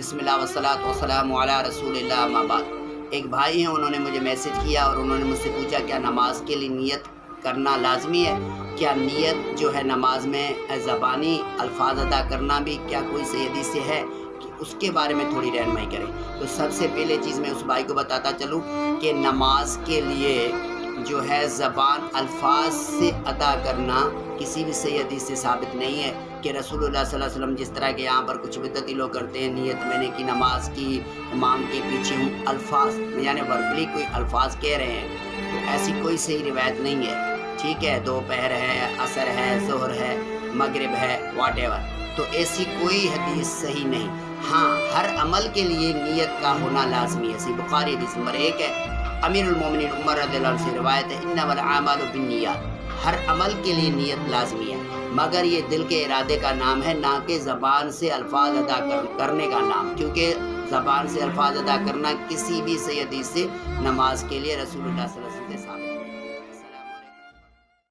بسم اللہ والصلاۃ والسلام علی رسول اللہ اما بعد۔ ایک بھائی ہیں، انہوں نے مجھے میسج کیا اور انہوں نے مجھ سے پوچھا کیا نماز کے لیے نیت کرنا لازمی ہے؟ کیا نیت جو ہے نماز میں زبانی الفاظ ادا کرنا بھی کیا کوئی صحیح حدیث سے ہے؟ کہ اس کے بارے میں تھوڑی رہنمائی کریں۔ تو سب سے پہلے چیز میں اس بھائی کو بتاتا چلوں کہ نماز کے لیے جو ہے زبان الفاظ سے ادا کرنا کسی بھی صحیح حدیث سے ثابت نہیں ہے کہ رسول اللہ صلی اللہ علیہ وسلم جس طرح کے یہاں پر کچھ بدعتی لوگ کرتے ہیں، نیت میں نے کی نماز کی امام کے پیچھے ہوں، الفاظ یعنی وربلی کوئی الفاظ کہہ رہے ہیں، تو ایسی کوئی صحیح روایت نہیں ہے۔ ٹھیک ہے، دوپہر ہے، عصر ہے، ظہر ہے، مغرب ہے، واٹ ایور، تو ایسی کوئی حدیث صحیح نہیں۔ ہاں، ہر عمل کے لیے نیت کا ہونا لازمی ہے۔ صحیح بخاری حدیث نمبر 1 ہے، امیر المومنین عمر رضی اللہ عنہ سے روایت ہے، انما الاعمال بالنیات، ہر عمل کے لیے نیت لازمی ہے، مگر یہ دل کے ارادے کا نام ہے، نہ کہ زبان سے الفاظ ادا کرنے کا نام، کیونکہ زبان سے الفاظ ادا کرنا کسی بھی صحیح حدیث سے نماز کے لیے رسول اللہ صلی اللہ علیہ وسلم کے سامنے